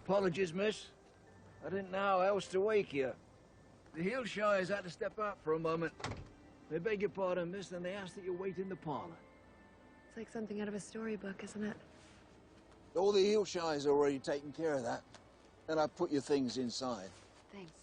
Apologies, miss. I didn't know how else to wake you. The Hillshires had to step out for a moment. They beg your pardon, miss, and they ask that you wait in the parlor. It's like something out of a storybook, isn't it? All the Hillshires are already taken care of that. And I put your things inside. Thanks.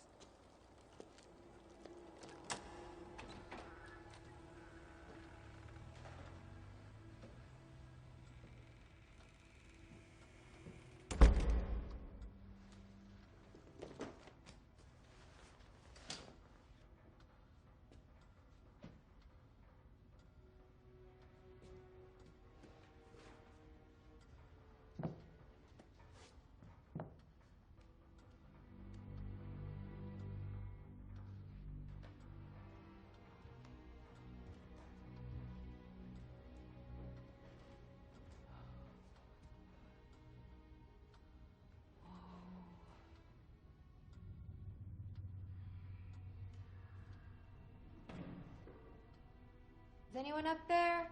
Is anyone up there?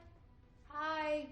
Hi.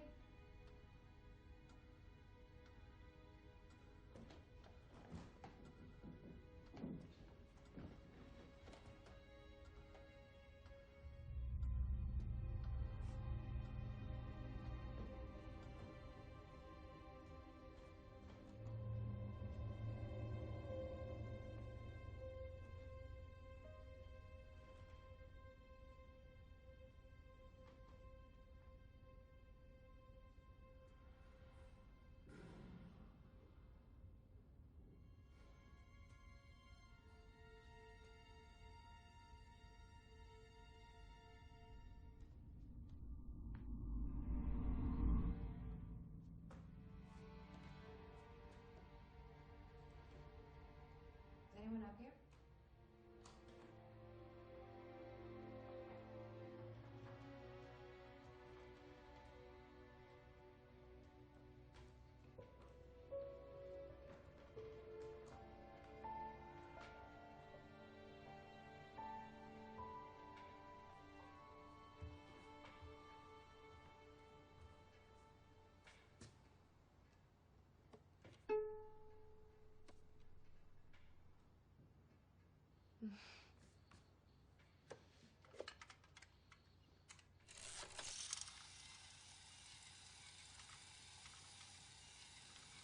Is anyone up here?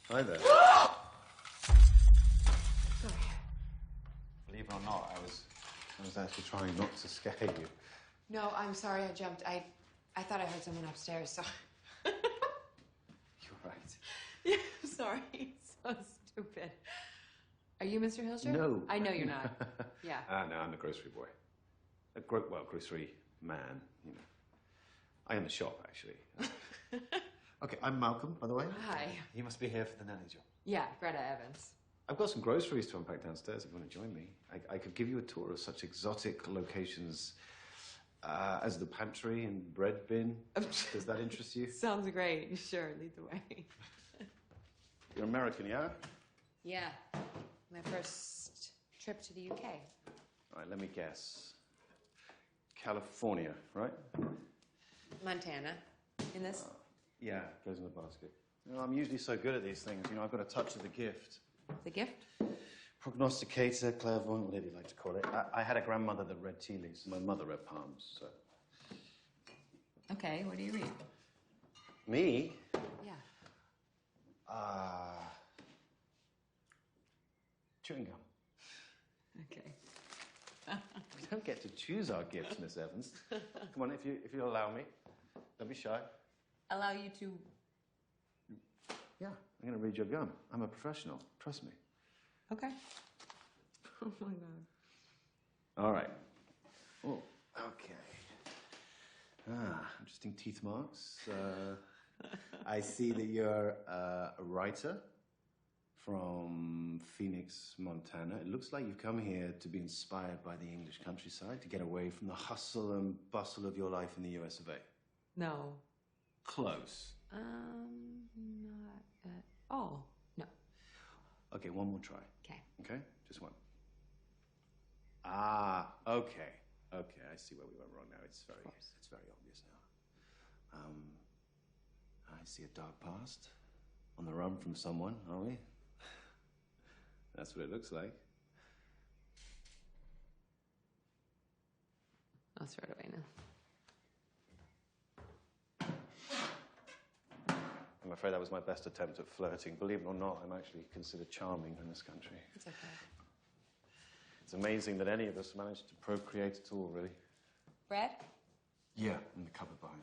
Hi there. Sorry. Believe it or not, I was actually trying not to scare you. No, I'm sorry I jumped. I thought I heard someone upstairs, so... You're right. Yeah, I'm sorry. So stupid. Are you Mr. Hilscher? No. I know you're not. Yeah. No, I'm a grocery boy. Grocery man, you know. I am the shop, actually. Okay, I'm Malcolm, by the way. Hi. You must be here for the nanny job. Yeah, Greta Evans. I've got some groceries to unpack downstairs if you want to join me. I could give you a tour of such exotic locations as the pantry and bread bin. Does that interest you? Sounds great. Sure, lead the way. You're American, yeah? Yeah. My first trip to the UK. All right, let me guess. California, right? Montana. In this? Yeah, goes in the basket. You know, I'm usually so good at these things. You know, I've got a touch of the gift. The gift? Prognosticator, clairvoyant, whatever you like to call it. I had a grandmother that read tea leaves. My mother read palms, so... Okay, what do you read? Me? Yeah. Chewing gum. Okay. We don't get to choose our gifts, Miss Evans. Come on, if you allow me. Don't be shy. Allow you to... Yeah, I'm going to read your gum. I'm a professional. Trust me. Okay. Oh, my God. All right. Oh, okay. Interesting teeth marks. I see that you're a writer from Phoenix, Montana. It looks like you've come here to be inspired by the English countryside, to get away from the hustle and bustle of your life in the US of A. No. Close. Not at all. No. Okay, one more try. Okay. Okay? Just one. Okay. Okay, I see where we went wrong now. It's very obvious now. I see a dark past. On the run from someone, are we? That's what it looks like. I'll throw it away now. I'm afraid that was my best attempt at flirting. Believe it or not, I'm actually considered charming in this country. It's okay. It's amazing that any of us managed to procreate at all, really. Bread? Yeah, in the cupboard behind.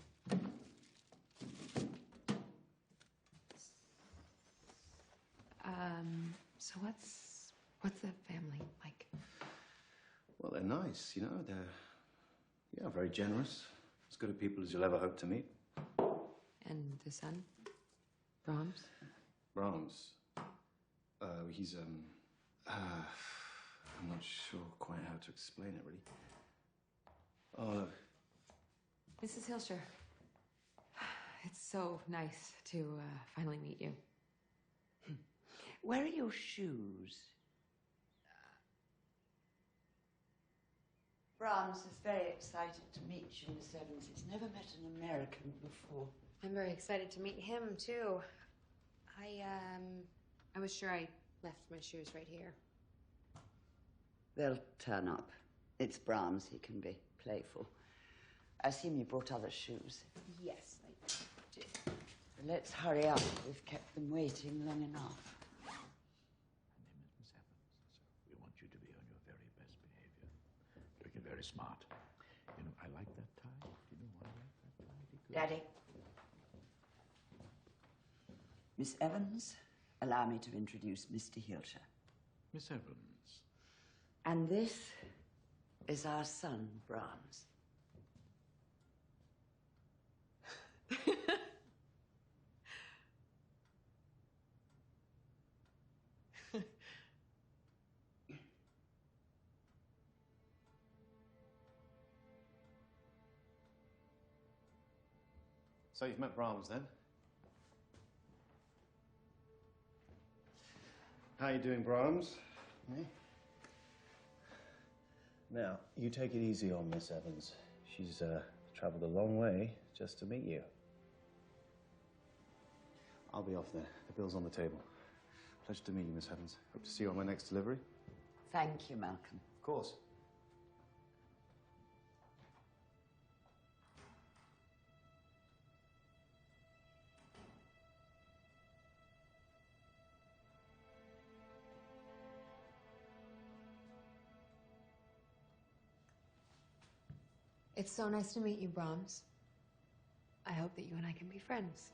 So what's the family like? Well, they're nice, you know. They're, yeah, very generous. As good a people as you'll ever hope to meet. And the son? Brahms? Brahms. He's, I'm not sure quite how to explain it, really. Oh, look. Mrs. Hilscher. It's so nice to finally meet you. Where are your shoes? Brahms is very excited to meet you, Miss Evans. He's never met an American before. I'm very excited to meet him, too. I was sure I left my shoes right here. They'll turn up. It's Brahms. He can be playful. I assume you brought other shoes. Yes, I did. Let's hurry up. We've kept them waiting long enough. My name is Miss Evans, sir. We want you to be on your very best behavior. Looking very smart. You know, I like that tie. You know why I like that tie? Because... Daddy. Miss Evans, allow me to introduce Mr. Hilscher. Miss Evans. And this is our son, Brahms. So you've met Brahms, then? How you doing, Brahms? Eh? Now, you take it easy on Miss Evans. She's traveled a long way just to meet you. I'll be off there. The bill's on the table. Pleasure to meet you, Miss Evans. Hope to see you on my next delivery. Thank you, Malcolm. Of course. It's so nice to meet you, Brahms. I hope that you and I can be friends.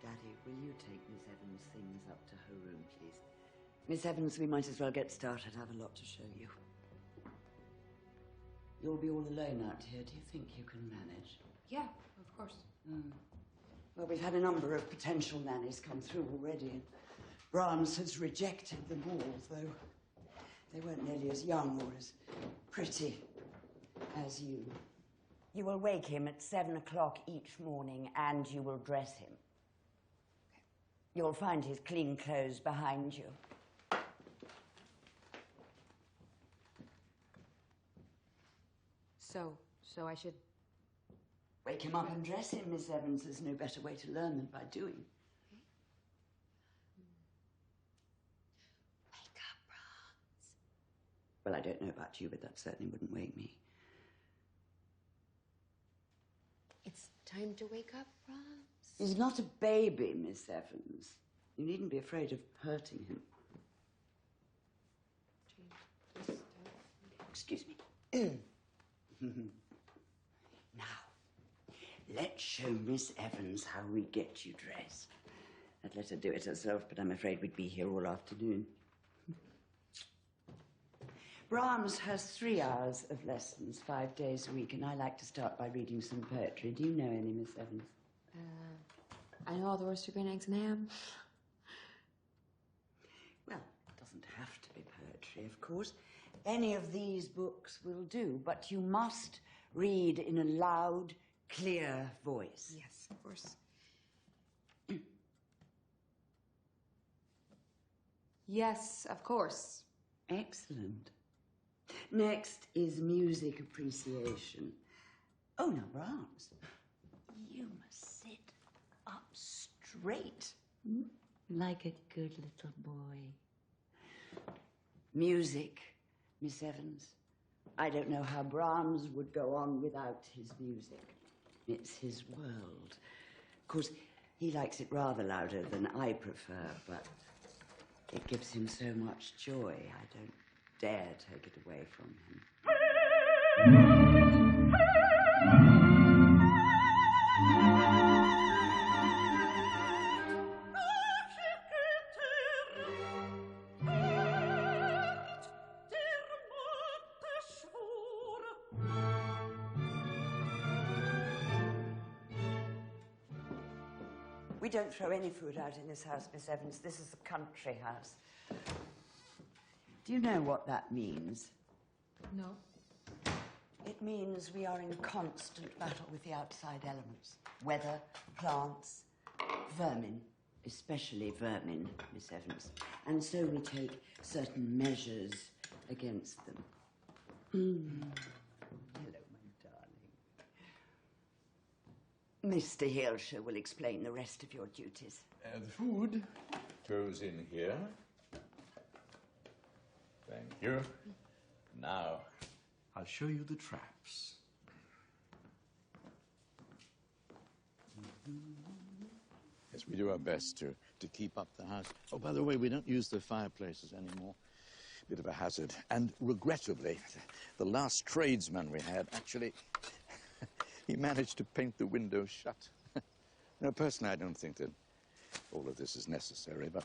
Daddy, will you take Miss Evans' things up to her room, please? Miss Evans, we might as well get started. I have a lot to show you. You'll be all alone out here. Do you think you can manage? Yeah, of course. Well, we've had a number of potential nannies come through already, and Brahms has rejected them all, though they weren't nearly as young or as pretty as you. You will wake him at 7 o'clock each morning, and you will dress him. Okay. You'll find his clean clothes behind you. So I should... Wake him up and dress him, Miss Evans. There's no better way to learn than by doing. Wake up, Brahms. Well, I don't know about you, but that certainly wouldn't wake me. It's time to wake up, Brahms. He's not a baby, Miss Evans. You needn't be afraid of hurting him. Excuse me. Now, let's show Miss Evans how we get you dressed. I'd let her do it herself, but I'm afraid we'd be here all afternoon. Brahms has 3 hours of lessons, 5 days a week, and I like to start by reading some poetry. Do you know any, Miss Evans? I know all the words to green eggs and ham. Well, it doesn't have to be poetry, of course. Any of these books will do, but you must read in a loud, clear voice. Yes, of course. Yes, of course. Excellent. Next is music appreciation. Oh, now, Brahms, you must sit up straight. Like a good little boy. Music, Miss Evans. I don't know how Brahms would go on without his music. It's his world. Of course, he likes it rather louder than I prefer, but it gives him so much joy, I don't dare take it away from him. We don't throw any food out in this house, Miss Evans. This is a country house. Do you know what that means? No. It means we are in constant battle with the outside elements. Weather, plants, vermin, especially vermin, Miss Evans. And so we take certain measures against them. Hello, my darling. Mr. Hilscher will explain the rest of your duties. The food goes in here. Thank you. Now, I'll show you the traps. Yes, we do our best to keep up the house. Oh, by the way, we don't use the fireplaces anymore. Bit of a hazard. And regrettably, the last tradesman we had, actually, he managed to paint the windows shut. Now, personally, I don't think that all of this is necessary, but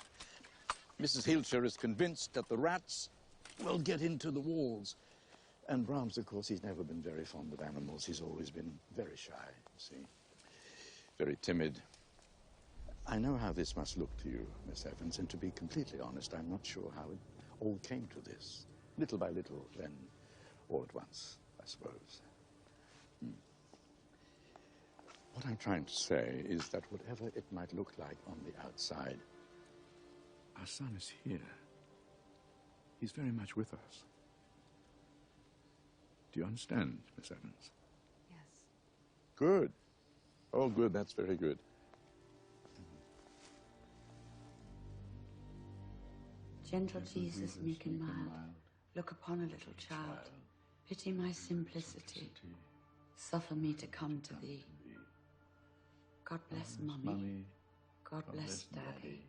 Mrs. Hilscher is convinced that the rats will get into the walls. And Brahms, of course, he's never been very fond of animals. He's always been very shy, you see. Very timid. I know how this must look to you, Miss Evans, and to be completely honest, I'm not sure how it all came to this. Little by little, then all at once, I suppose. What I'm trying to say is that whatever it might look like on the outside, our son is here. He's very much with us. Do you understand, Miss Evans? Yes. Good. Oh, good. That's very good. Gentle Jesus, meek and mild, look upon a little child. Pity my simplicity. Suffer me to come to thee. God bless Mummy. God bless Daddy.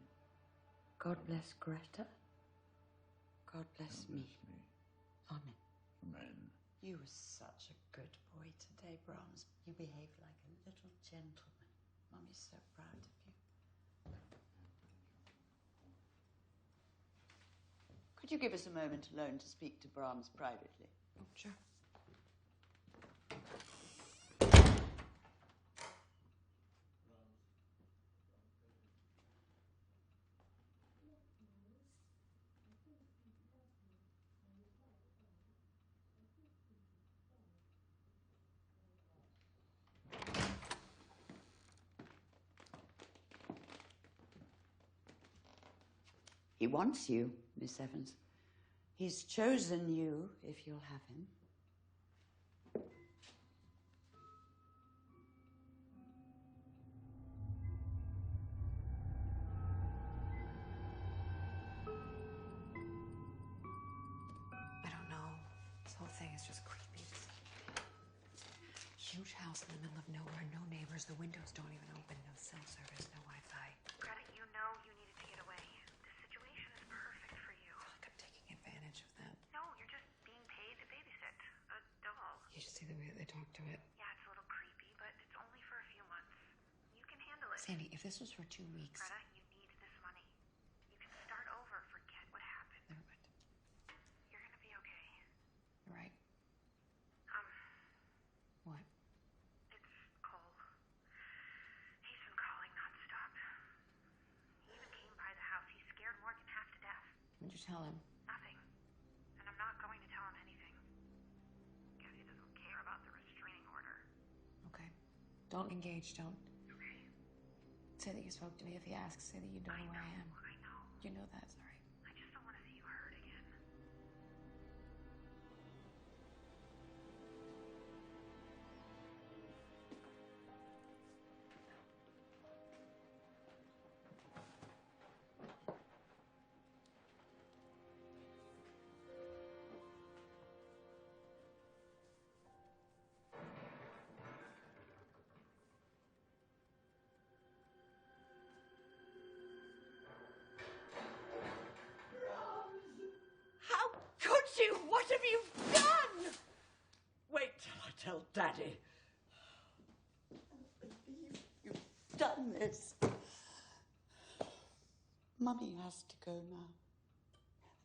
God bless Greta. God bless me. Amen. Amen. You were such a good boy today, Brahms. You behaved like a little gentleman. Mummy's so proud of you. Could you give us a moment alone to speak to Brahms privately? Oh, sure. He wants you, Miss Evans. He's chosen you, if you'll have him. I don't know. This whole thing is just creepy. Huge house in the middle of nowhere, no neighbors, the windows don't even open, no cell service, no Wi-Fi. Greta, you know you needed to get away. This situation is perfect for you. Like I'm taking advantage of that. No, you're just being paid to babysit a doll. You should see the way they talk to it. Yeah, it's a little creepy, but it's only for a few months. You can handle it. Sandy, if this was for 2 weeks... Greta, you need this money. You can start over, forget what happened. Never mind. You're gonna be okay. You're right. What? It's Cole. He's been calling nonstop. He even came by the house. He scared Morgan half to death. What'd you tell him? Nothing. And I'm not going to tell him anything. Guess he doesn't care about the restraining order. Okay. Don't engage, don't. Okay. Say that you spoke to me if he asks. Say that you don't know where I am. I know. You know that, sorry. I just don't want to see you hurt again. Matthew, what have you done? Wait till I tell Daddy. I can't believe you've done this. Mummy has to go now.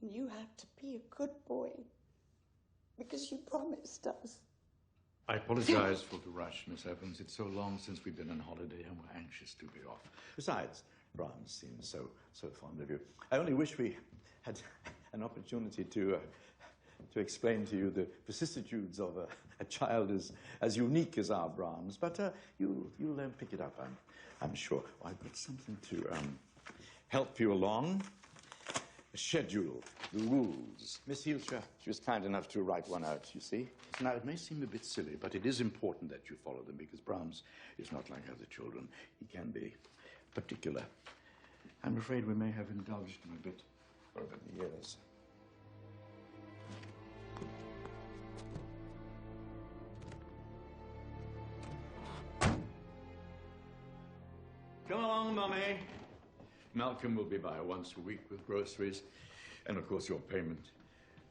And you have to be a good boy. Because you promised us. I apologize for the rush, Miss Evans. It's so long since we've been on holiday and we're anxious to be off. Besides, Brahms seems so fond of you. I only wish we had an opportunity to explain to you the vicissitudes of a child as unique as our Brahms. But you'll pick it up, I'm sure. Oh, I've got something to help you along. A schedule, the rules. Miss Hilscher, she was kind enough to write one out, you see. Now, it may seem a bit silly, but it is important that you follow them because Brahms is not like other children. He can be particular. I'm afraid we may have indulged him a bit over the years. Come along, Mummy. Malcolm will be by once a week with groceries and, of course, your payment.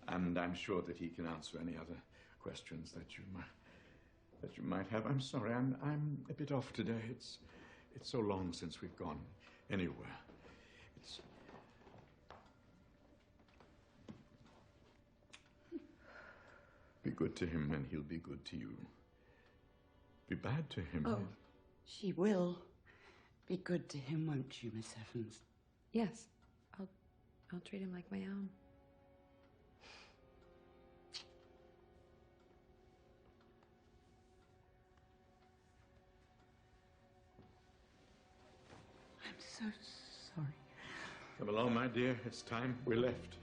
And I'm sure that he can answer any other questions that you might have. I'm sorry, I'm a bit off today. It's so long since we've gone anywhere. Be good to him and he'll be good to you. Be bad to him. Oh, she will. Be good to him, won't you, Miss Evans? Yes, I'll treat him like my own. I'm so sorry. Come along, my dear. It's time we left.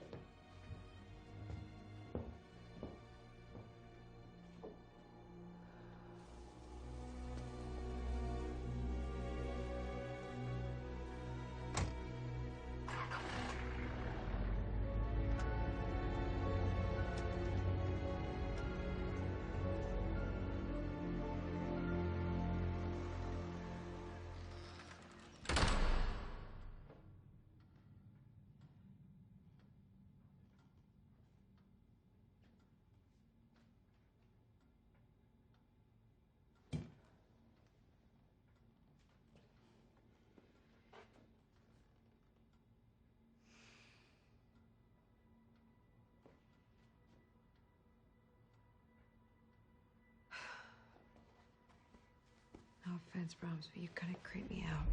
No offense, Brahms, but you kind of creep me out.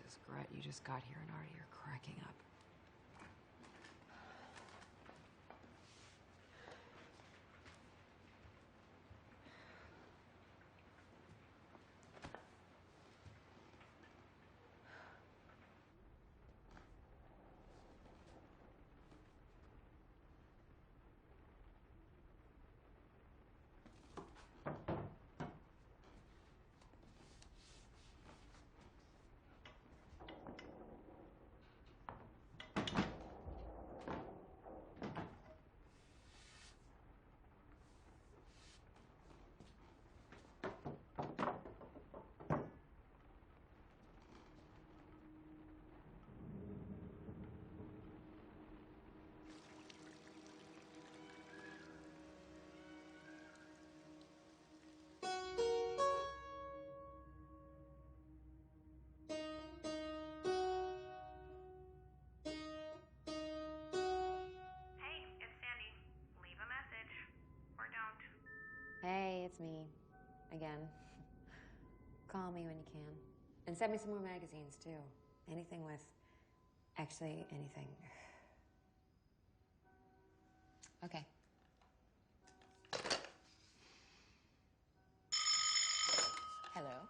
Jesus, Gret, you just got here and already you're cracking up. Hey, it's Sandy. Leave a message. Or don't. Hey, it's me. Again. Call me when you can. And send me some more magazines, too. Anything with... Actually, anything. Okay. Hello?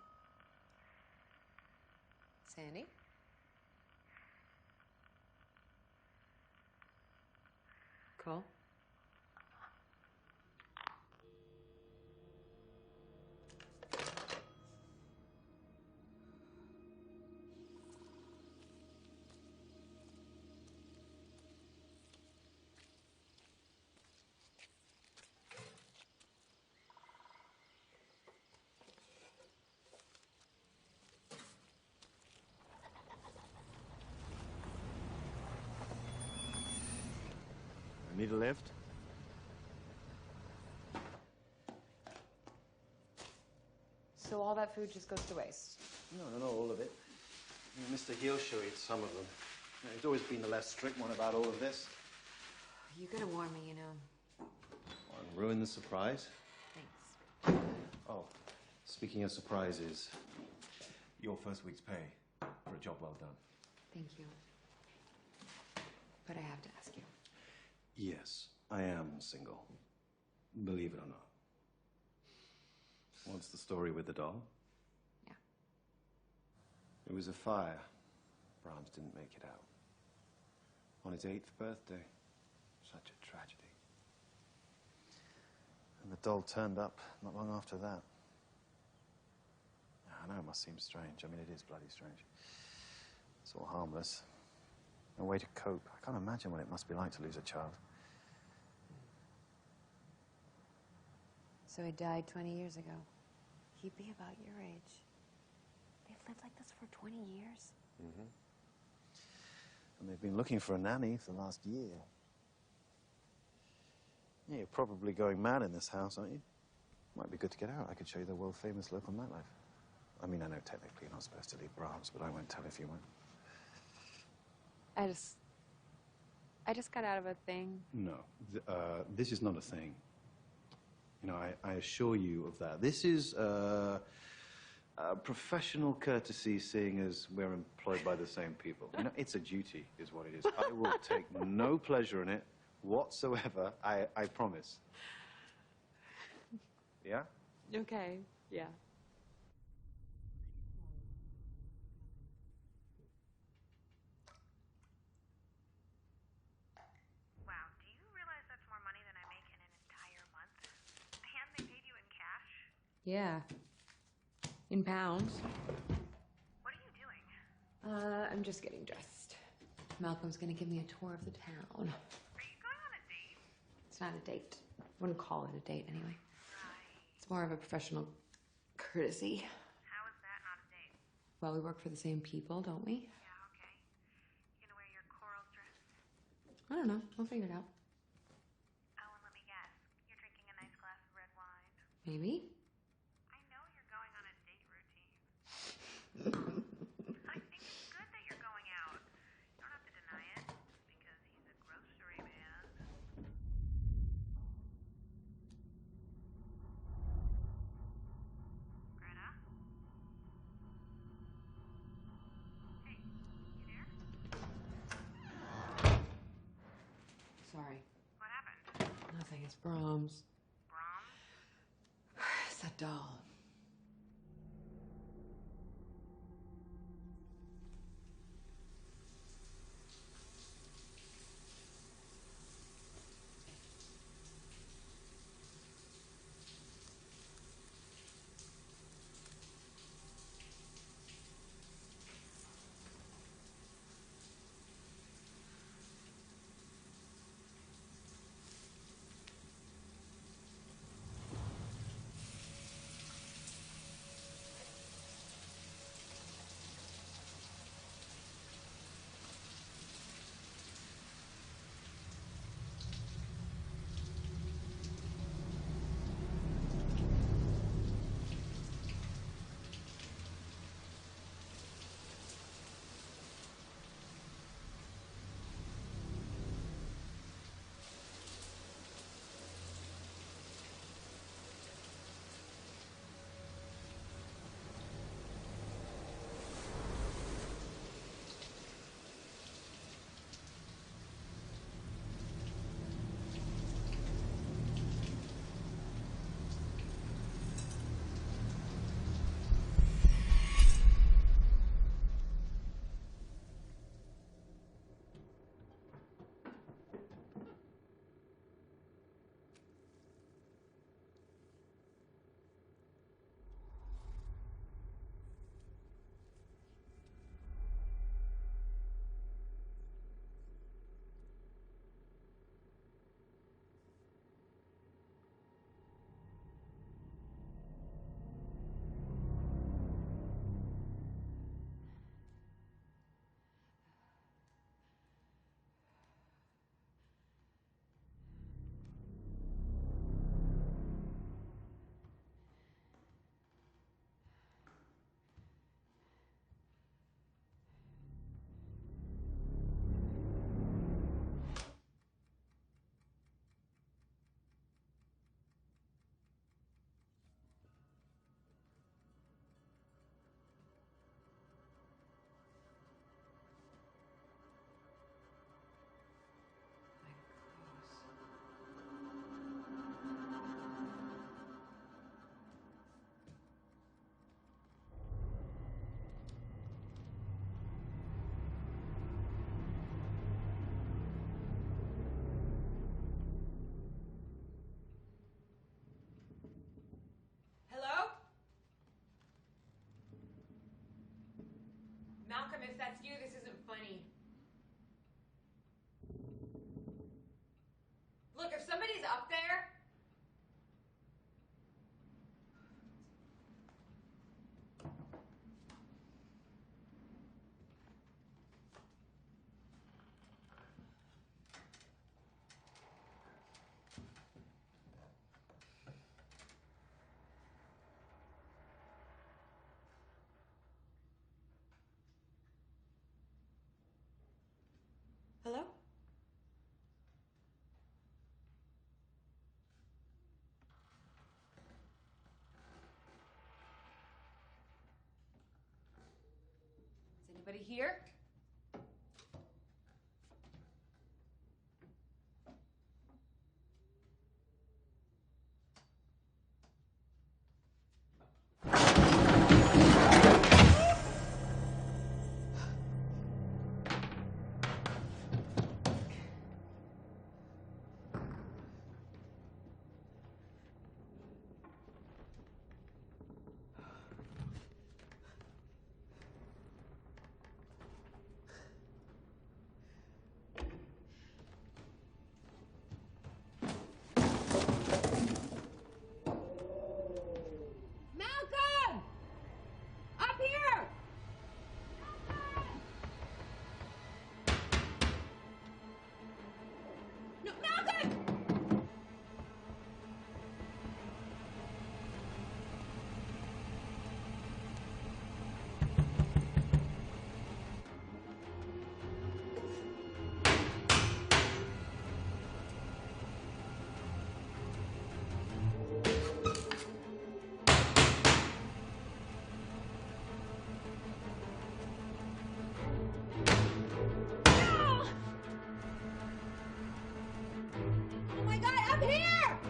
Sandy? Cool. Need a lift? So all that food just goes to waste? No, all of it. Mr. Heelshaw eats some of them. He's always been the less strict one about all of this. You gotta warn me, you know. And ruin the surprise. Thanks. Oh, speaking of surprises, your first week's pay for a job well done. Thank you. But I have to ask you. Yes, I am single. Believe it or not. What's the story with the doll? Yeah. It was a fire. Brahms didn't make it out. On his 8th birthday. Such a tragedy. And the doll turned up not long after that. I know it must seem strange. I mean, it is bloody strange. It's all harmless. A way to cope. I can't imagine what it must be like to lose a child. So he died 20 years ago. He'd be about your age. They've lived like this for 20 years? Mm-hmm. And they've been looking for a nanny for the last year. Yeah, you're probably going mad in this house, aren't you? Might be good to get out. I could show you the world-famous local nightlife. I mean, I know technically you're not supposed to leave Brahms, but I won't tell if you won't. I just got out of a thing. No, this is not a thing. You know, I assure you of that. This is a professional courtesy, seeing as we're employed by the same people. You know, it's a duty, is what it is. I will take no pleasure in it whatsoever, I promise. Yeah? Okay, yeah. Wow, do you realize that's more money than I make in an entire month? And they paid you in cash? Yeah. In pounds. What are you doing? I'm just getting dressed. Malcolm's gonna give me a tour of the town. Are you going on a date? It's not a date. Wouldn't call it a date anyway. Right. It's more of a professional courtesy. How is that not a date? Well, we work for the same people, don't we? Yeah, okay. You gonna wear your coral dress? I don't know. We'll figure it out. Oh, and let me guess. You're drinking a nice glass of red wine. Maybe. I know you're going on a date routine. I think it's good that you're going out. You don't have to deny it, just because he's a grocery man. Greta? Hey, Brahms. Brahms? It's that doll. Malcolm, if that's you, this isn't funny. Look, if somebody's up there... Hello? Is anybody here? Malcolm! Up here! No, Malcolm! Oh my God, up here!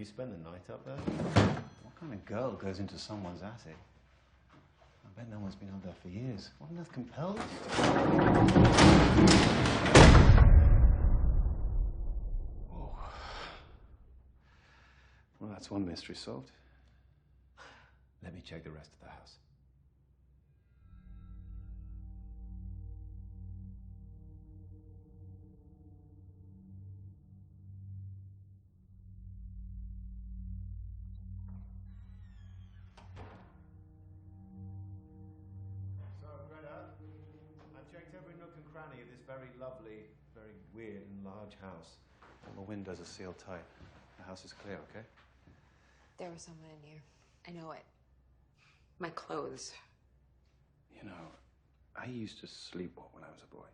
you spend the night up there? What kind of girl goes into someone's attic? I bet no one's been up there for years. What on earth compelled you? Whoa. Well, that's one mystery solved. Let me check the rest of the house. So, Greta, I've checked every nook and cranny of this very lovely, very weird and large house. All the windows are sealed tight. The house is clear, okay? There was someone in here. I know it. My clothes. You know, I used to sleepwalk when I was a boy.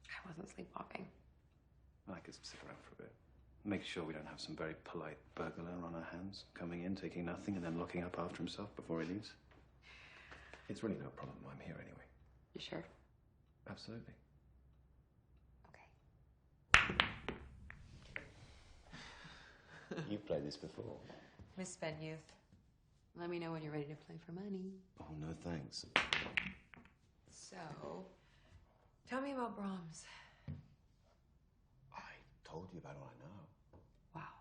I wasn't sleepwalking. I could stick around for a bit. Make sure we don't have some very polite burglar on our hands, coming in, taking nothing, and then looking up after himself before he leaves. It's really no problem. I'm here anyway. You sure? Absolutely. Okay. You've played this before. Misspent youth. Let me know when you're ready to play for money. Oh, no thanks. So, tell me about Brahms. I told you about all I know. Wow,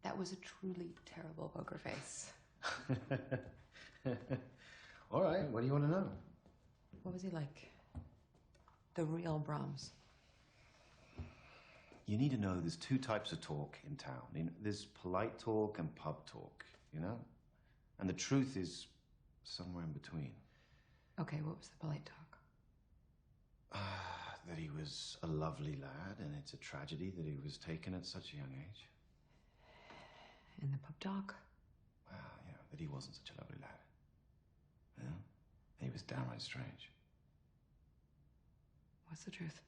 that was a truly terrible poker face. All right, what do you want to know? What was he like? The real Brahms. You need to know there's two types of talk in town. There's polite talk and pub talk, you know? And the truth is somewhere in between. Okay, what was the polite talk? That he was a lovely lad, and it's a tragedy that he was taken at such a young age. And the pub talk? Well, you know, that he wasn't such a lovely lad. You know? He was downright strange. What's the truth?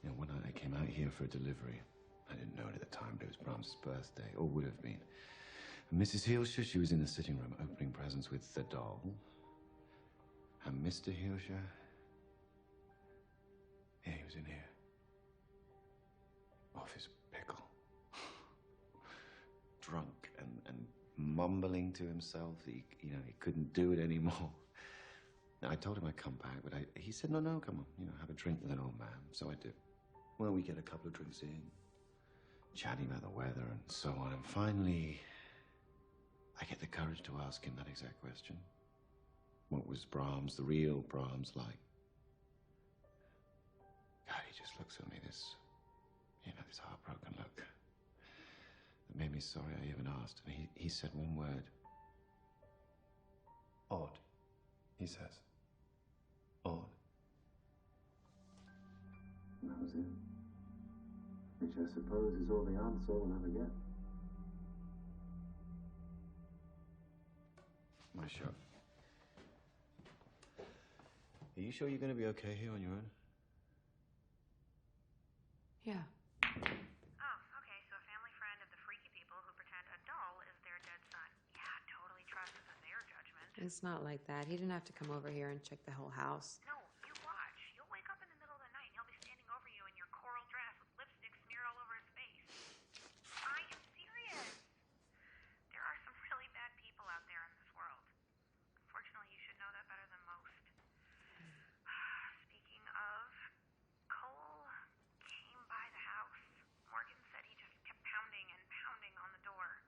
You know, one night I came out here for a delivery. I didn't know it at the time, but it was Brahms' birthday, or would have been. And Mrs. Hilscher, she was in the sitting room opening presents with the doll. And Mr. Hilscher, yeah, he was in here. Off his pickle. Drunk and mumbling to himself that he couldn't do it anymore. Now, I told him I'd come back, but he said, no, come on, have a drink with an old man. So I did. Well, we get a couple of drinks in, chatting about the weather and so on. And finally, I get the courage to ask him that exact question. What was Brahms, the real Brahms, like? God, he just looks at me, this heartbroken look. That made me sorry I even asked. And he said one word. Odd, he says. Odd. And that was it. Which I suppose is all the answer we'll ever get. My shot. Are you sure you're going to be okay here on your own? Yeah. Oh, okay, so a family friend of the freaky people who pretend a doll is their dead son. Yeah, totally trust their judgment. It's not like that. He didn't have to come over here and check the whole house. No, you watch. You'll wake up in the middle of the night and he'll be standing over you in your coral dress with lipstick smeared all over his face. I am serious. There are some really bad people out there in this world. Unfortunately, you should know that better than most. Speaking of, Cole came by the house. Morgan said he just kept pounding and pounding on the door.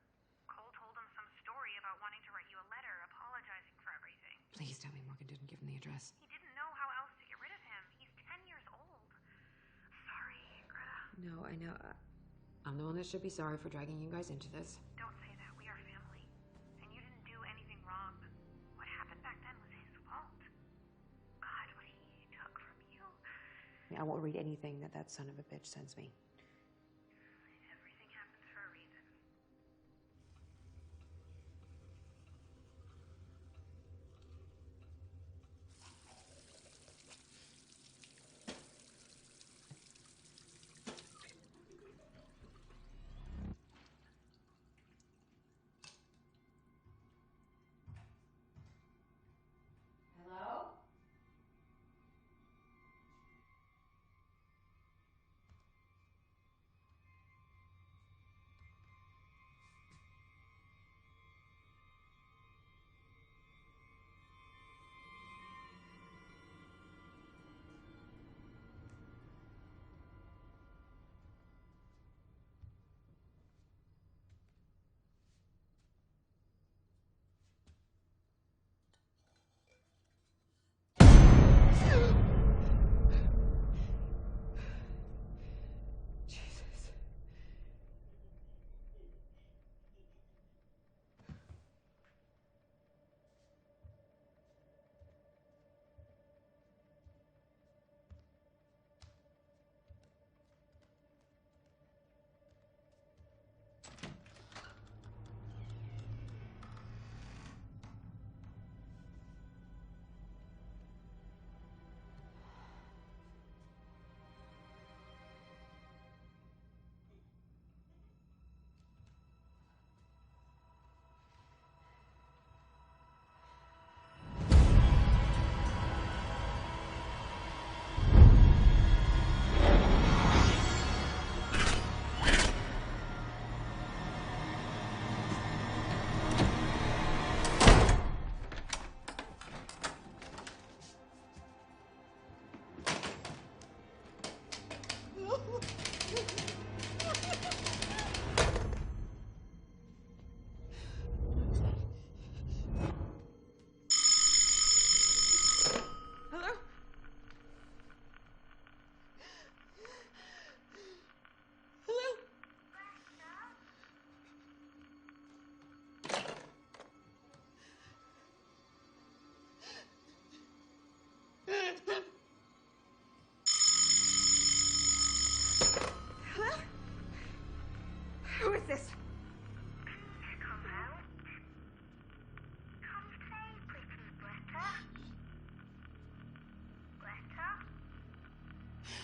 Cole told him some story about wanting to write you a letter apologizing for everything. Please tell me Morgan didn't give him the address. He didn't know how else to get rid of him. He's 10 years old. Sorry, Greta. No, I know. I'm the one that should be sorry for dragging you guys into this. Don't say that. We are family. And you didn't do anything wrong. What happened back then was his fault. God, what he took from you. I won't read anything that son of a bitch sends me. Everything happens for a reason. Hello?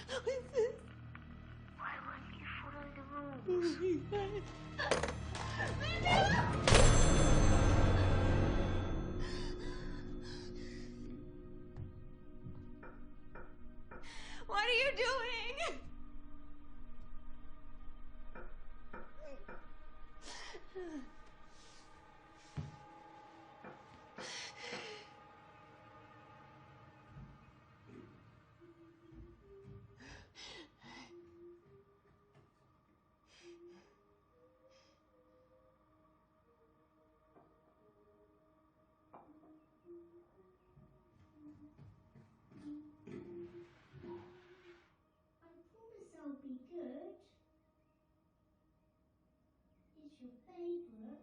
Why wouldn't you follow the rules? What are you doing? I promise I'll be good. It's your favourite.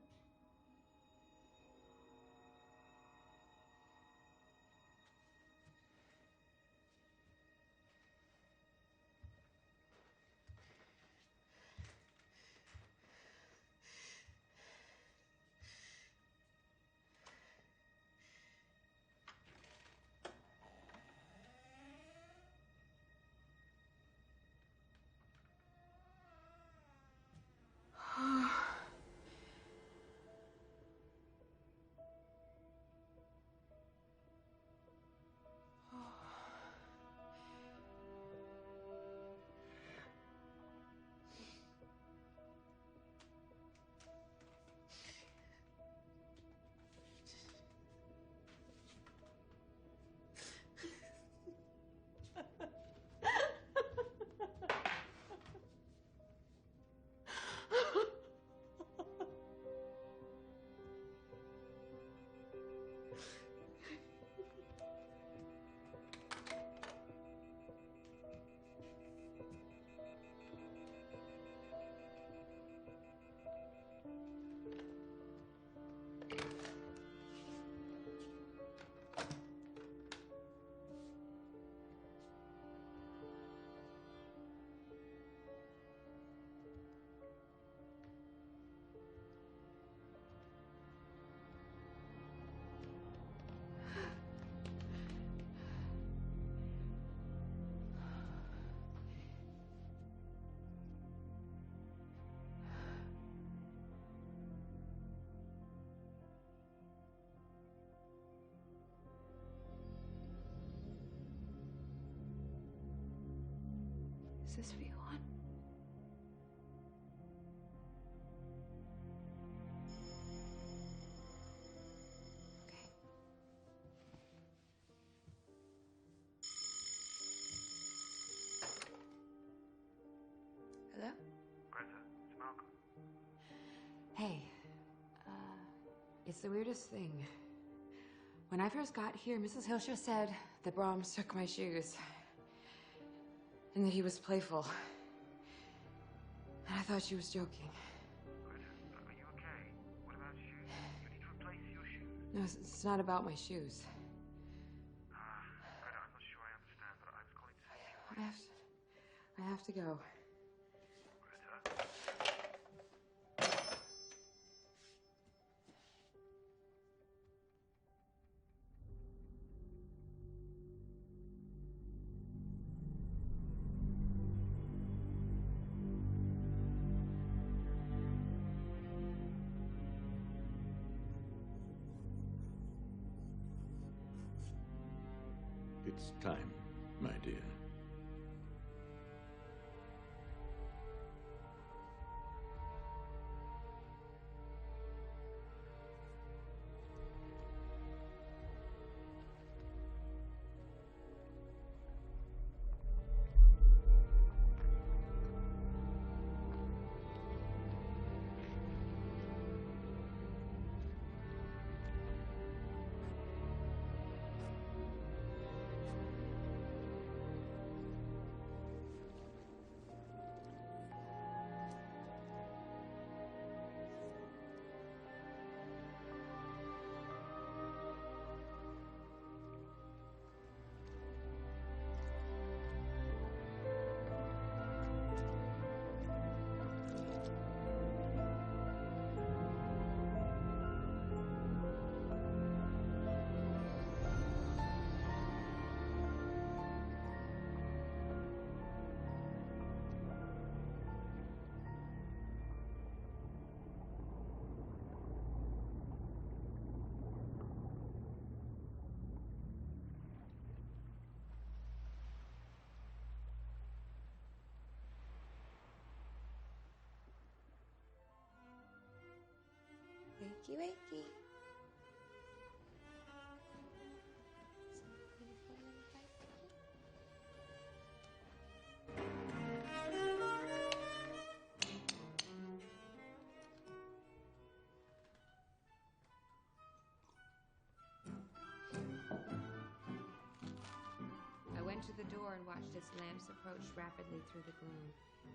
Is this what you want? Okay. Hello? Greta, it's Malcolm. Hey, it's the weirdest thing. When I first got here, Mrs. Hilscher said that Brahms took my shoes. And that he was playful. And I thought she was joking. Greta, are you okay? What about shoes? You need to replace your shoes. No, it's not about my shoes. Greta, I'm not sure I understand, but I was calling to see if you I have to go. Greta. It's time, my dear. Wakey, wakey. I went to the door and watched its lamps approach rapidly through the gloom.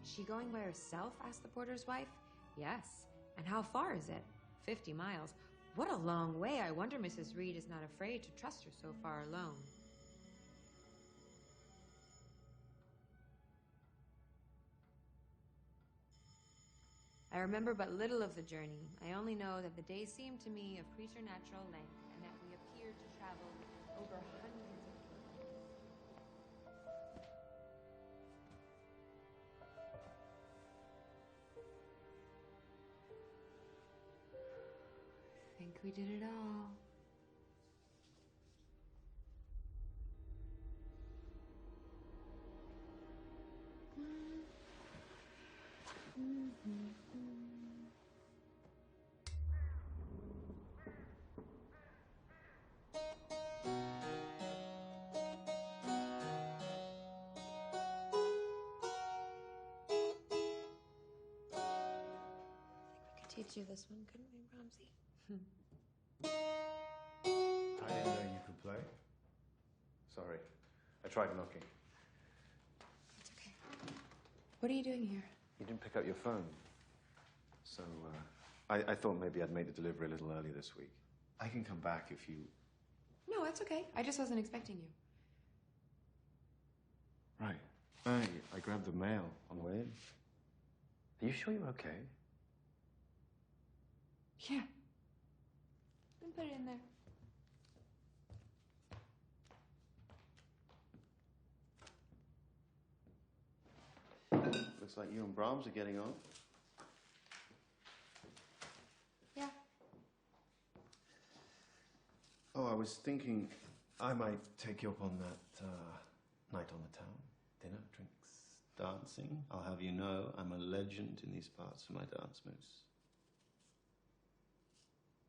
Is she going by herself? Asked the porter's wife. Yes. And how far is it? 50 miles. What a long way. I wonder Mrs. Reed is not afraid to trust her so far alone. I remember but little of the journey. I only know that the day seemed to me of preternatural length and that we appeared to travel over hundreds of kilometers. I think we did it all. We could teach you this one, couldn't we, Brahmsy? I didn't know you could play. Sorry. I tried knocking. It's okay. What are you doing here? You didn't pick up your phone. So, I thought maybe I'd made the delivery a little early this week. I can come back if you... No, that's okay. I just wasn't expecting you. Right. I grabbed the mail on the way in. Are you sure you're okay? Yeah. Then put it in there. Looks like you and Brahms are getting on. Yeah. Oh, I was thinking I might take you up on that night on the town. Dinner, drinks, dancing. I'll have you know I'm a legend in these parts for my dance moves.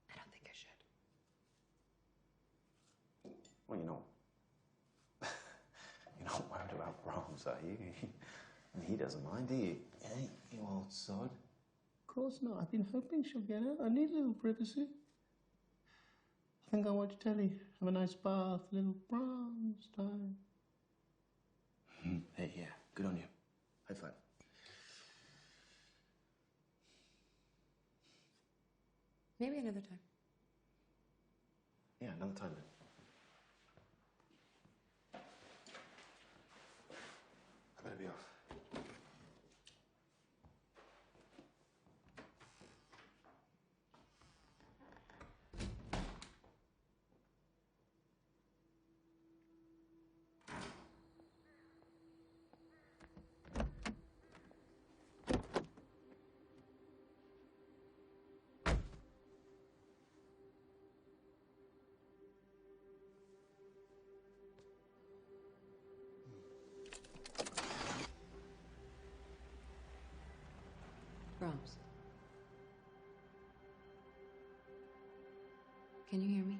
I don't think I should. Well, you're not worried about Brahms, are you? He doesn't mind, do you? Hey, you old sod. Of course not. I've been hoping she'll get out. I need a little privacy. I think I'll watch telly, have a nice bath, a little Brahms time. Hey, yeah, good on you. High five. Maybe another time. Yeah, another time then. I better be off. Brahms. Can you hear me?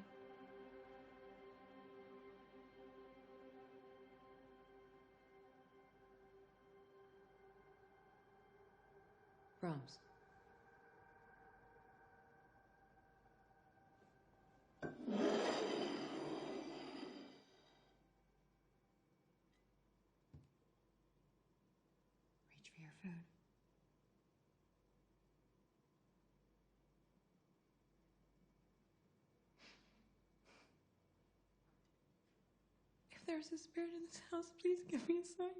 Brahms. Reach for your food. If there's a spirit in this house, please give me a sign.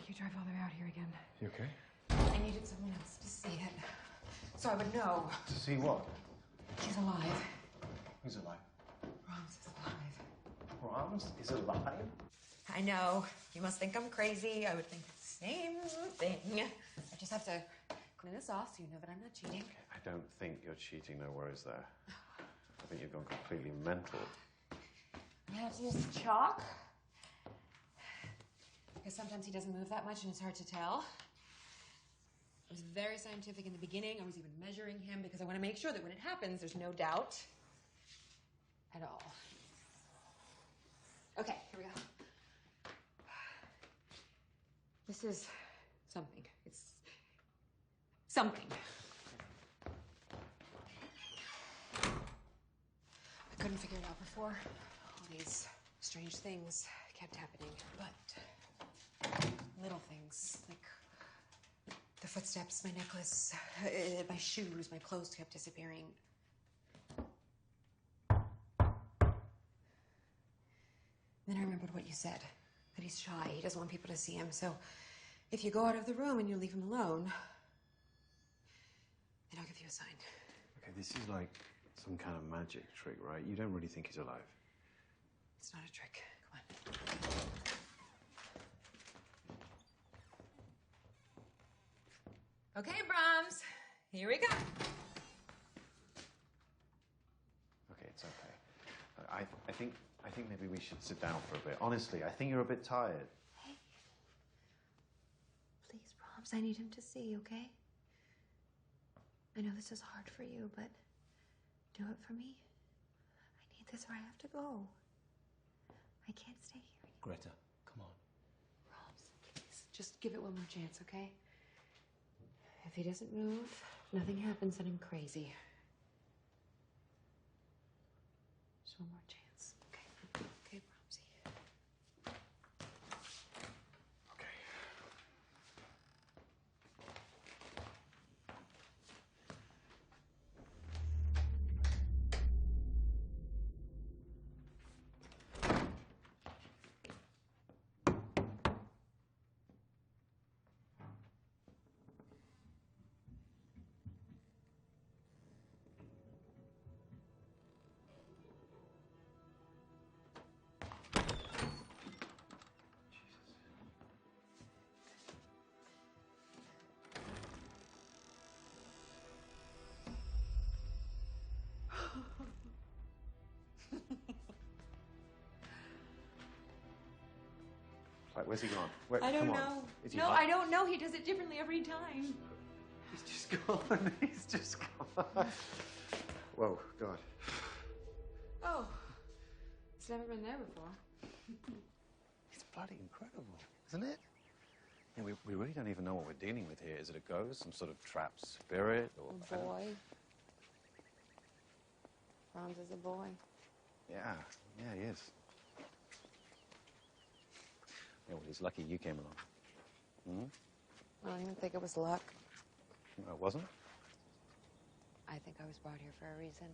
make you drive all the way out here again. You okay? I needed someone else to see it. So I would know. To see what? He's alive. Who's alive? Brahms is alive. Brahms is alive? I know. You must think I'm crazy. I would think the same thing. I just have to clean this off so you know that I'm not cheating. I don't think you're cheating. No worries there. I think you've gone completely mental. I have to use the chalk. Because sometimes he doesn't move that much and it's hard to tell. I was very scientific in the beginning. I was even measuring him because I want to make sure that when it happens, there's no doubt at all. Okay, here we go. This is something. It's something. I couldn't figure it out before. All these strange things kept happening, but little things like the footsteps, my necklace, my shoes, my clothes kept disappearing. Then I remembered what you said, that he's shy, he doesn't want people to see him, so if you go out of the room and you leave him alone, then I'll give you a sign. Okay, this is like some kind of magic trick, right? You don't really think he's alive. It's not a trick. Come on. Okay, Brahms, here we go. Okay, it's okay. I think maybe we should sit down for a bit. Honestly, I think you're a bit tired. Hey. Please, Brahms, I need him to see, okay? I know this is hard for you, but do it for me. I need this or I have to go. I can't stay here anymore. Greta, come on. Brahms, please, just give it one more chance, okay? If he doesn't move, nothing happens, then I'm crazy. Just one more chance, okay? Okay, Brahmsy. Okay. Like, where's he gone? I don't come on. know. Is he No, hot? I don't know. He does it differently every time. He's just gone. He's just gone. Whoa, God. Oh, it's never been there before. It's bloody incredible, isn't it? Yeah, we really don't even know what we're dealing with here. Is it a ghost, some sort of trapped spirit, or A boy. Brahms is a boy. Yeah, he is. Yeah, well, he's lucky you came along. Hmm? I don't even think it was luck. No, it wasn't? I think I was brought here for a reason.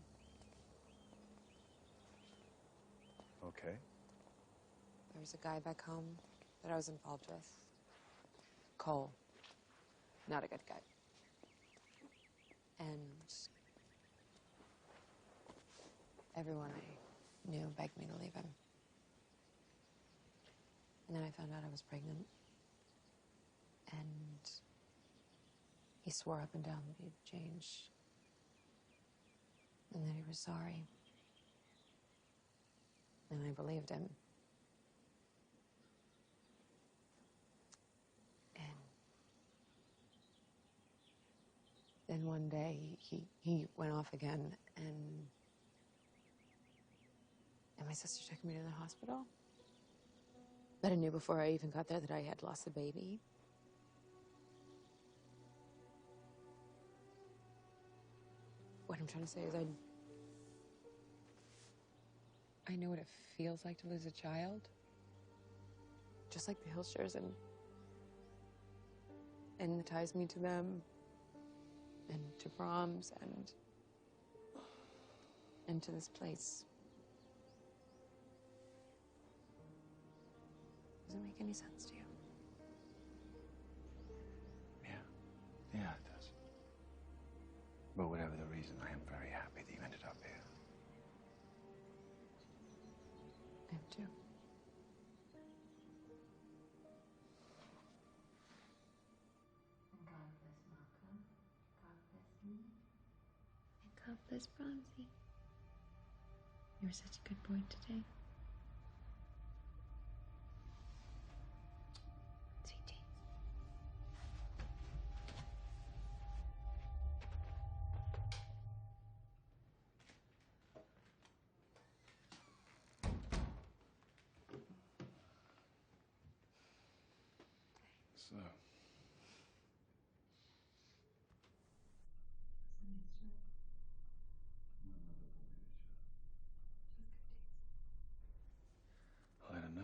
Okay. There was a guy back home that I was involved with. Cole. Not a good guy. And everyone I knew begged me to leave him. And then I found out I was pregnant. And he swore up and down that he'd change. And that he was sorry. And I believed him. And then one day he went off again and my sister took me to the hospital. But I knew before I even got there that I had lost the baby. What I'm trying to say is I know what it feels like to lose a child. Just like the Hilshers and it ties me to them and to Brahms and to this place. Does it make any sense to you? But whatever the reason, I am very happy that you ended up here. I am too. God bless Malcolm. God bless me. And God bless Bromsey. You were such a good boy today. Sweet dreams. So. I'll let her know.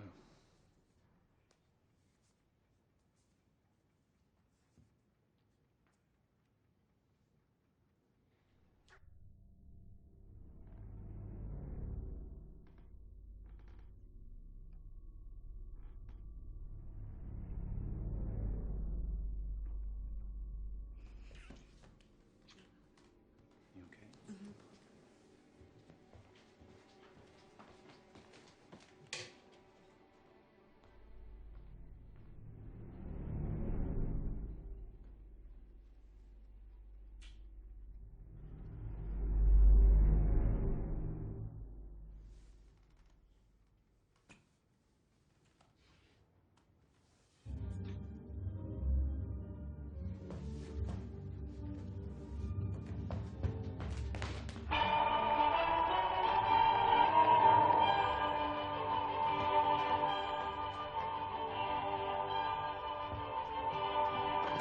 You okay?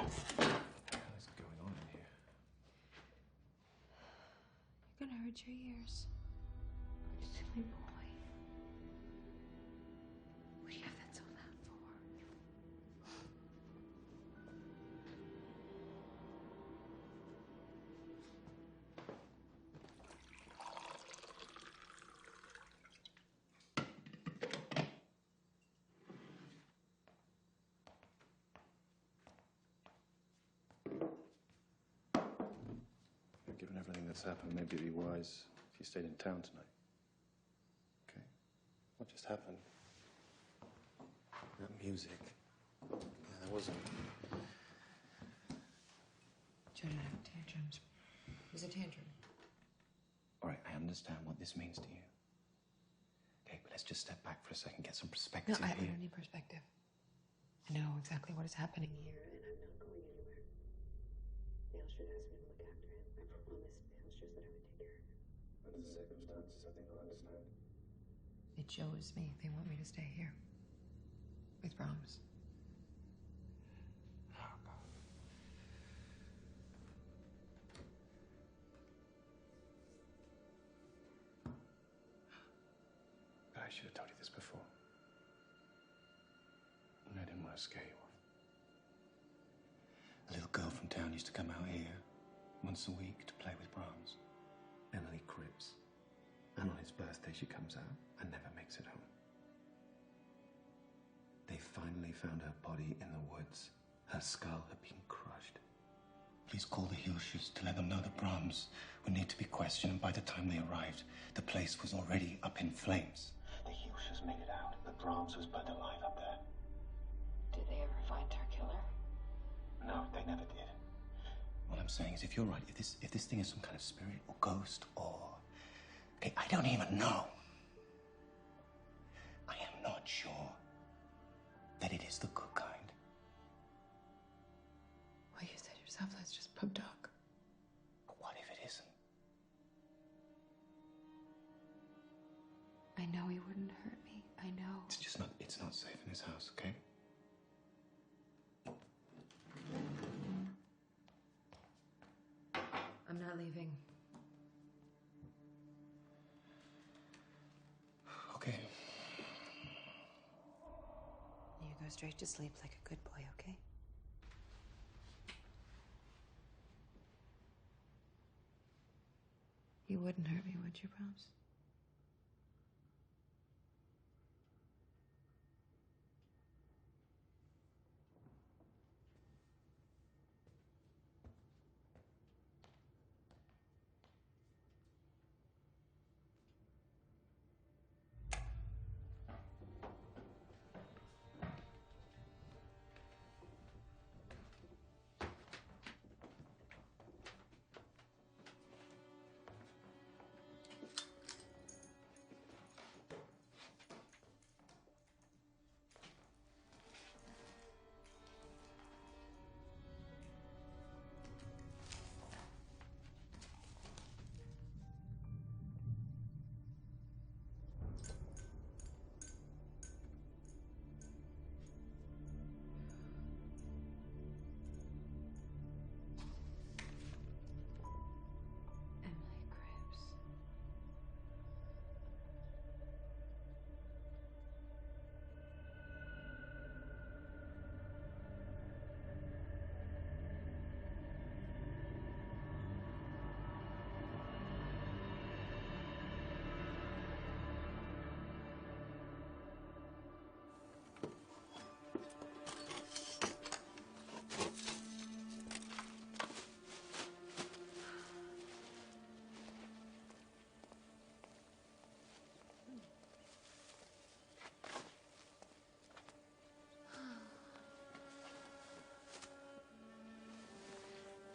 What's going on in here? You're gonna hurt your ears. Silly boy. What do you have that so loud for? Given everything that's happened, maybe it'd be wise if you stayed in town tonight. Okay? What just happened? That music. Yeah, that wasn't. Joe didn't have tantrums. It was a tantrum. All right, I understand what this means to you. Okay, but let's just step back for a second, get some perspective No, I here. don't need perspective. I know exactly what is happening here, and I'm not going anywhere. The Elsters asked me to look after him. I promised the Elsters that I would take care of him. Under the circumstances, I think I'll understand. It shows me they want me to stay here. With Brahms. Oh, God. But I should have told you this before. And I didn't want to scare you off. A little girl from town used to come out here once a week to play with Brahms. Emily Cripps. And on his birthday, she comes out and never makes it home. They finally found her body in the woods. Her skull had been crushed. Please call the Hilshers to let them know that Brahms would need to be questioned, and by the time they arrived, the place was already up in flames. The Hilshers made it out, but Brahms was burned alive up there. Did they ever find our killer? No, they never did. What I'm saying is, if you're right, if this thing is some kind of spirit or ghost or... Okay, I don't even know. I am not sure that it is the good kind. Well, you said yourself, that's just pub talk. But what if it isn't? I know he wouldn't hurt me. I know. It's not safe in this house, okay? I'm not leaving. Okay. You go straight to sleep like a good boy, okay? You wouldn't hurt me, would you, Brahms?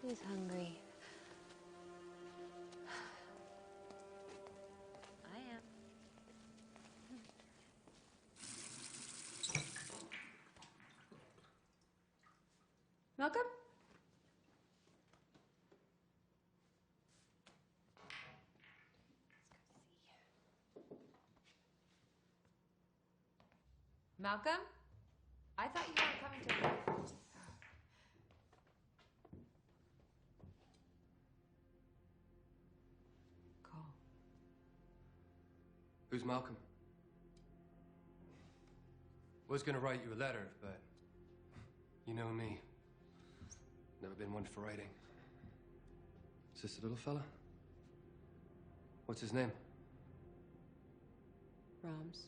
Who's hungry? I am. Malcolm? Malcolm? I thought you weren't coming to. Cole. Who's Malcolm? Was gonna write you a letter, but you know me. Never been one for writing. Is this the little fella? What's his name? Brahms.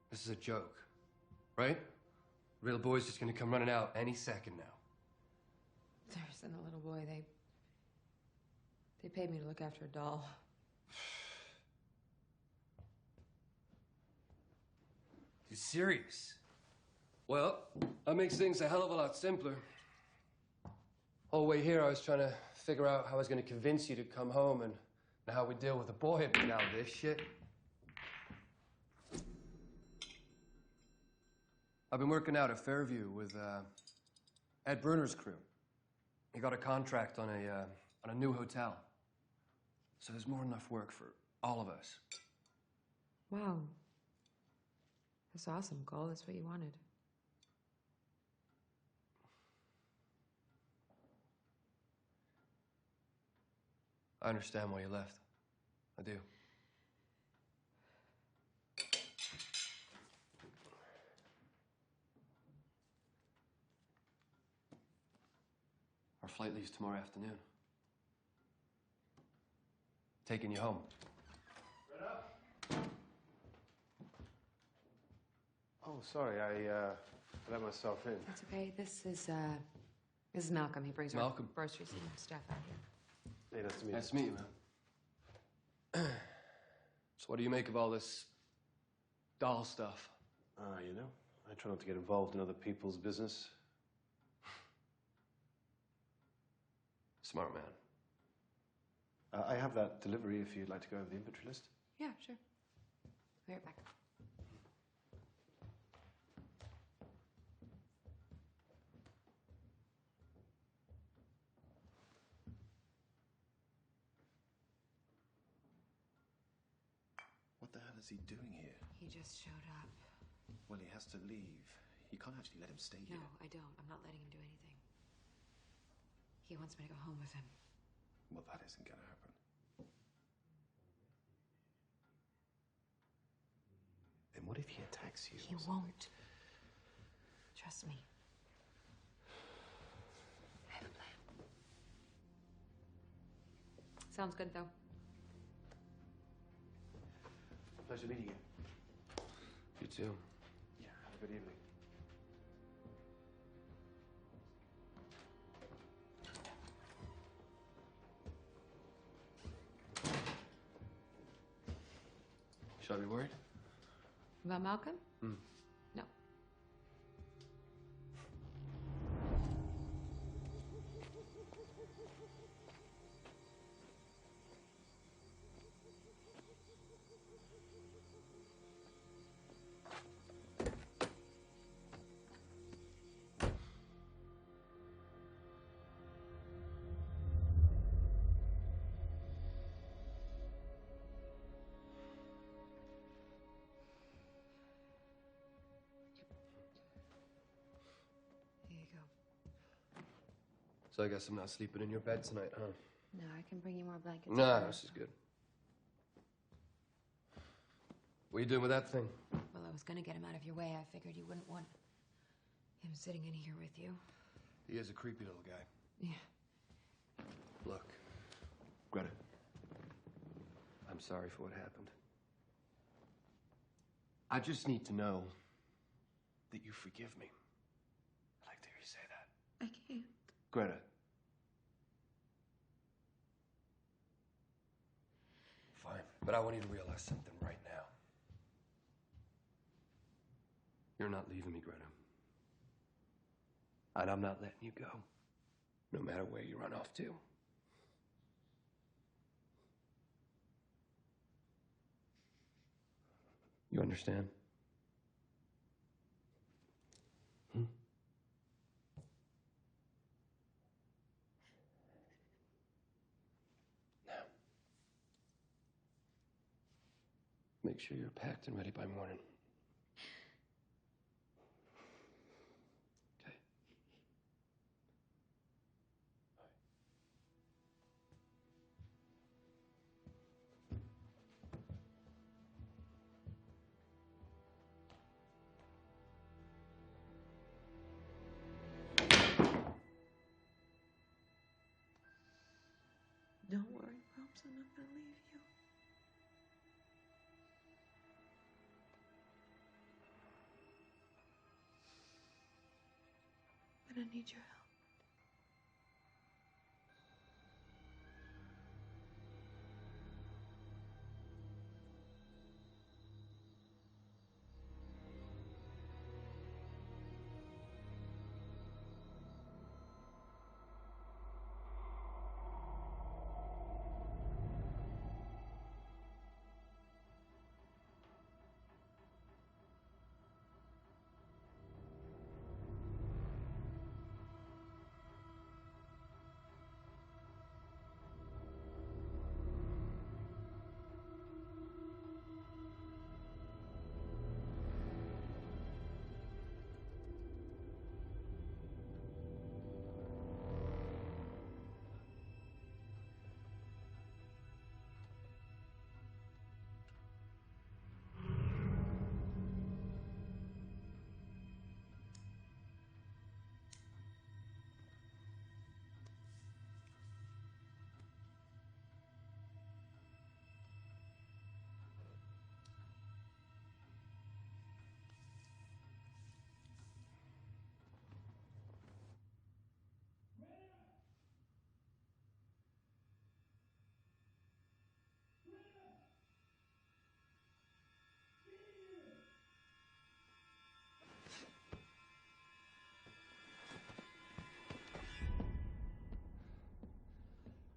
This is a joke, right? Real boy's just gonna come running out any second now. There isn't a little boy. They paid me to look after a doll. You serious? Well, that makes things a hell of a lot simpler. Whole way here, I was trying to figure out how I was gonna convince you to come home and how we deal with the boy, but now this shit. I've been working out at Fairview with Ed Bruner's crew. He got a contract on a new hotel. So there's more than enough work for all of us. Wow. That's awesome, Cole. That's what you wanted. I understand why you left. I do. Our flight leaves tomorrow afternoon. Taking you home. Oh, sorry, I let myself in. That's okay. This is Malcolm. He brings Malcolm. our groceries and stuff out here. Hey, nice to meet you. Nice to meet you, man. So what do you make of all this doll stuff? You know, I try not to get involved in other people's business. Smart man. I have that delivery if you'd like to go over the inventory list. Yeah, sure. Be right back. What the hell is he doing here? He just showed up. Well, he has to leave. You can't actually let him stay here. No, I don't. I'm not letting him do anything. He wants me to go home with him. Well, that isn't gonna happen. Then what if he attacks you? He won't. Trust me. I have a plan. Sounds good, though. Pleasure meeting you. You too. Yeah, have a good evening. Should I be worried? About Malcolm? Hmm. No. Here you go. So I guess I'm not sleeping in your bed tonight, huh? No, I can bring you more blankets. Nah, this is good. What are you doing with that thing? Well, I was gonna get him out of your way. I figured you wouldn't want him sitting in here with you. He is a creepy little guy. Yeah. Look, Greta, I'm sorry for what happened. I just need to know that you forgive me. I'd like to hear you say that. I can't. Greta. Fine, but I want you to realize something right now. You're not leaving me, Greta. And I'm not letting you go, no matter where you run off to. You understand? Hmm? Now, make sure you're packed and ready by morning. Okay? Don't worry, Pops, I'm not gonna leave you. But I need your help.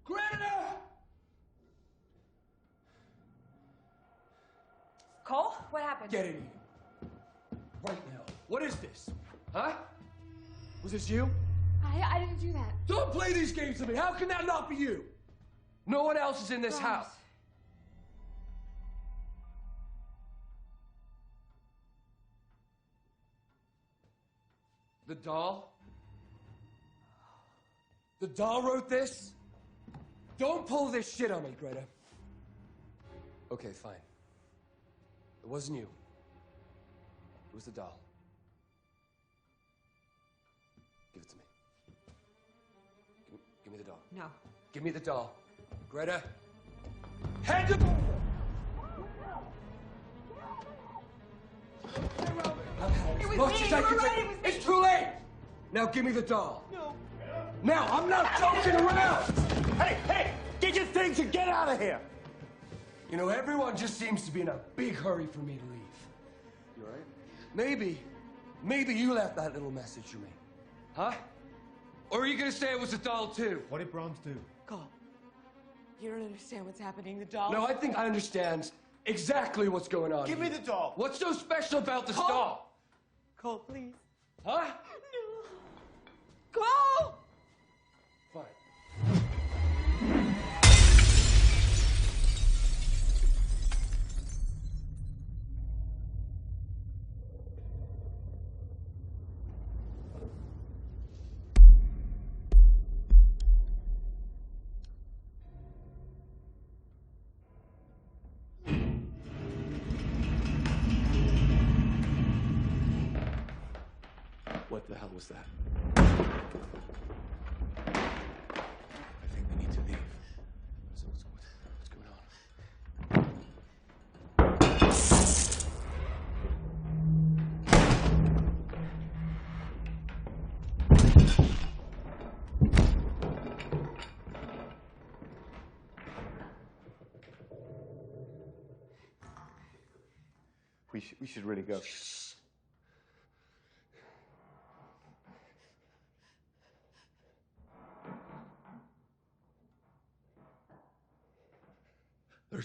Greta! Cole, what happened? Get in here. Right now. What is this? Huh? Was this you? I didn't do that. Don't play these games with me. How can that not be you? No one else is in this Brahms. house. The doll? The doll wrote this? Don't pull this shit on me, Greta. Okay, fine. It wasn't you. It was the doll. Give it to me. Give me the doll. No. Give me the doll. Greta, hand it over! It was Most me. as You I were can right. say- It was me. It's too late! Now give me the doll. No. Now, I'm not joking around! Hey, get your things and get out of here! You know, everyone just seems to be in a big hurry for me to leave. You all right? Maybe you left that little message for me. Huh? Or are you gonna say it was a doll too? What did Brahms do? Cole, you don't understand what's happening. The doll. No, I think I understand exactly what's going on. Give me here. the doll. What's so special about this Cole. doll? Cole, please. Huh? No. Cole! Fine. What the hell was that? I think we need to leave. What's going on? We should really go.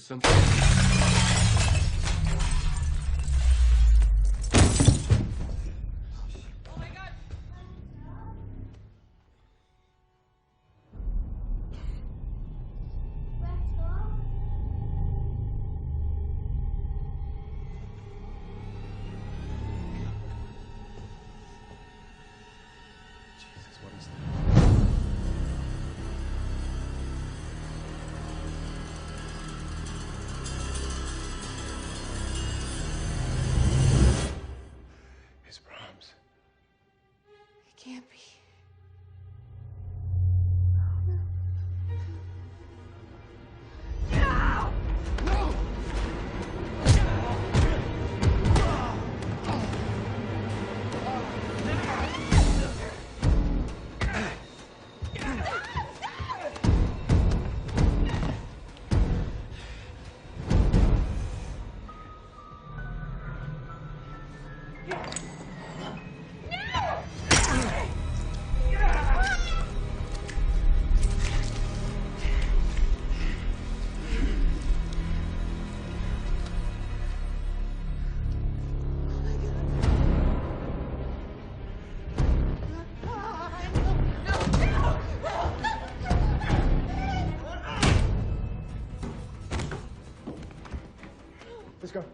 something? Jesus, what is that? It's Brahms. It can't be. Let's go.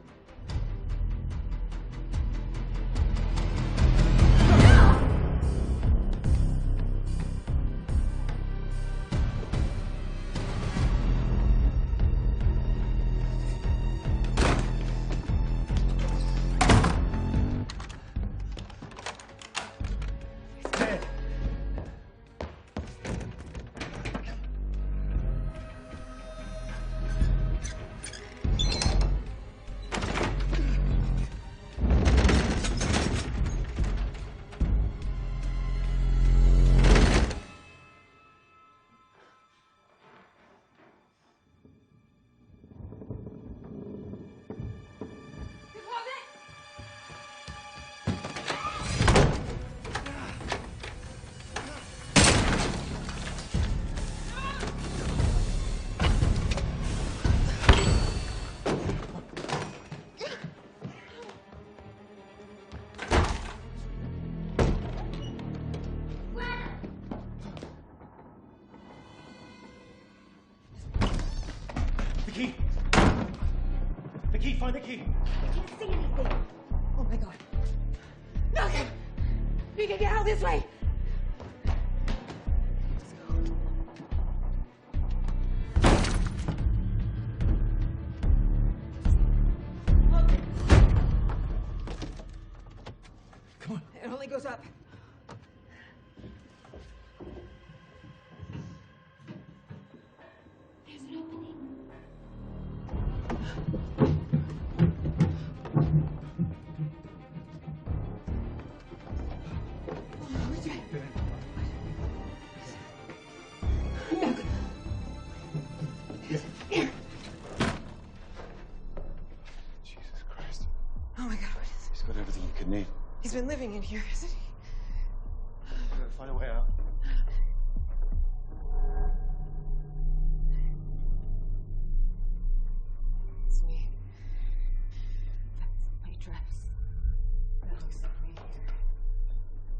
The key! The key! Find the key! I can't see anything. Oh my god. Malcolm! We can get out this way! Come on. It only goes up. There's an opening. Which way? Jesus Christ. Oh my god, what is it? He's got everything you could need. He's been living in here, hasn't he? We're gonna find a way out. It's me. That's my dress. That looks like me.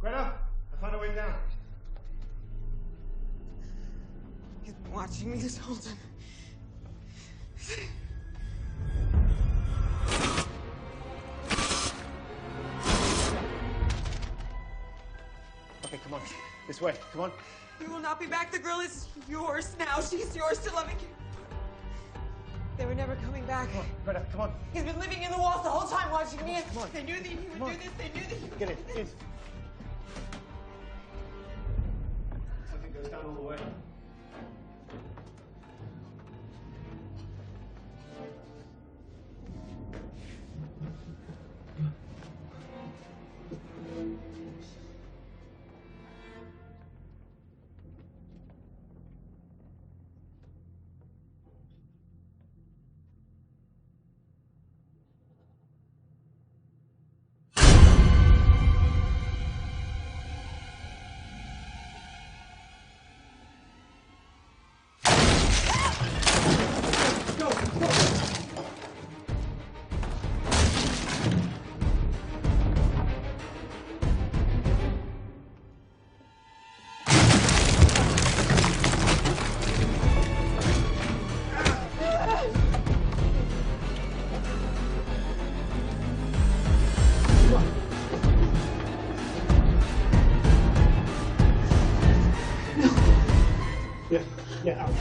Greta, I found a way down. He's been watching me this whole time. Okay, come on. This way. Come on. We will not be back. The girl is yours now. She's yours to love again. They were never coming back. Come on, Greta, come on. He's been living in the walls the whole time watching me. Come on. They knew that he would Come do on. this. They knew that he would Get do it. this. In. Something goes down all the way.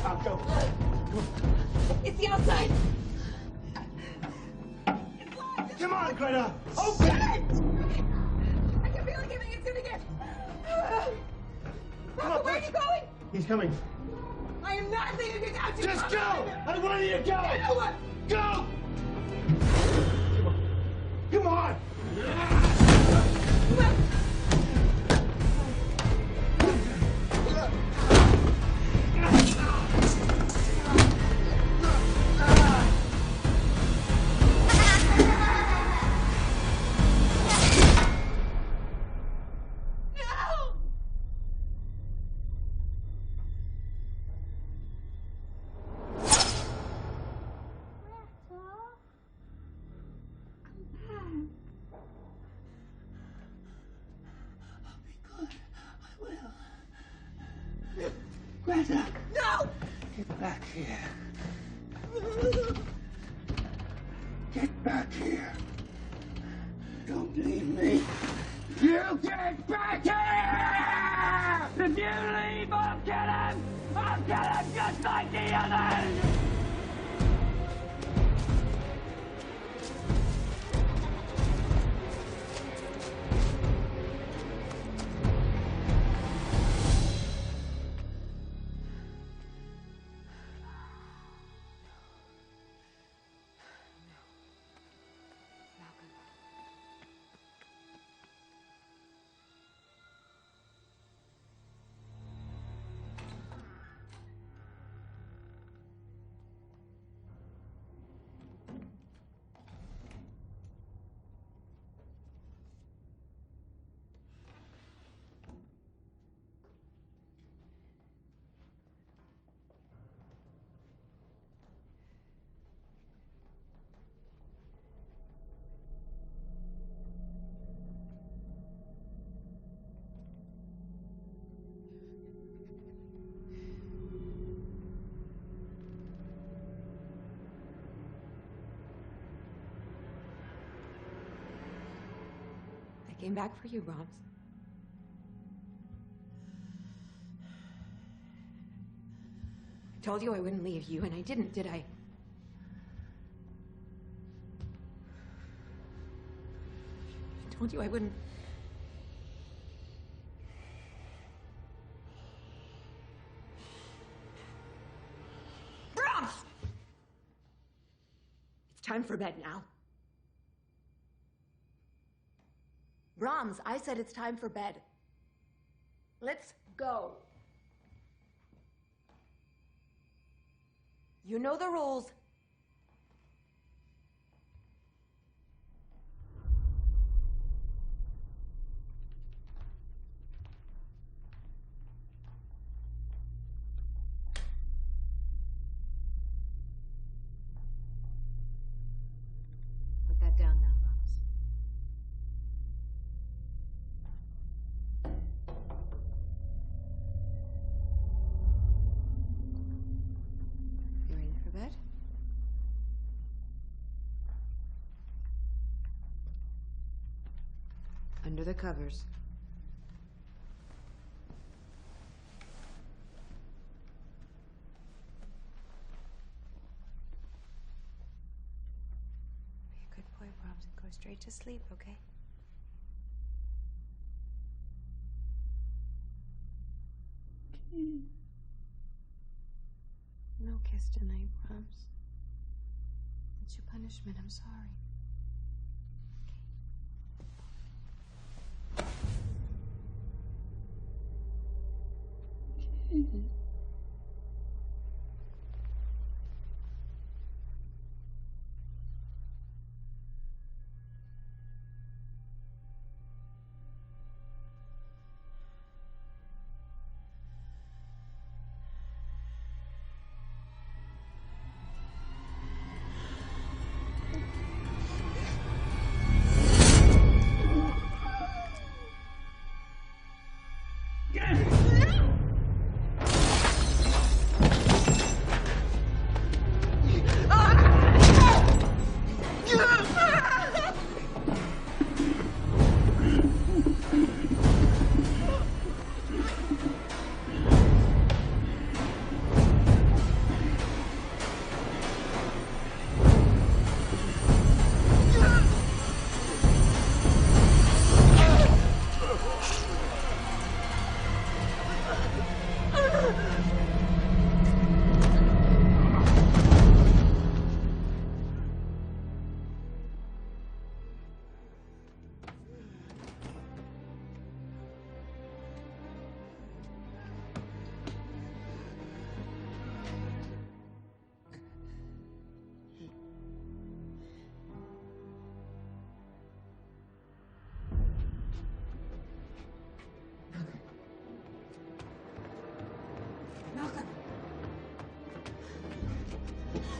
I'll go. It's the outside. Come on, Greta. Oh, shit! I can feel it giving. It's gonna get. Rocco, where are you going? He's coming. I am not leaving you down. Just go! I want you to go! No. Go! Come on! Greta! No! Get back here. Get back here. Don't leave me. You get back here! If you leave, I'll kill him! I'll kill him just like the others! I came back for you, Brahms. I told you I wouldn't leave you, and I didn't, did I? I told you I wouldn't. Brahms! It's time for bed now. Brahms, I said it's time for bed. Let's go. You know the rules. Put that down now, Brahms. You ready for bed? Under the covers. Be a good boy, Brahms, and go straight to sleep, okay? No kiss tonight, Brahms. It's your punishment. I'm sorry.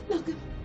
Malcolm.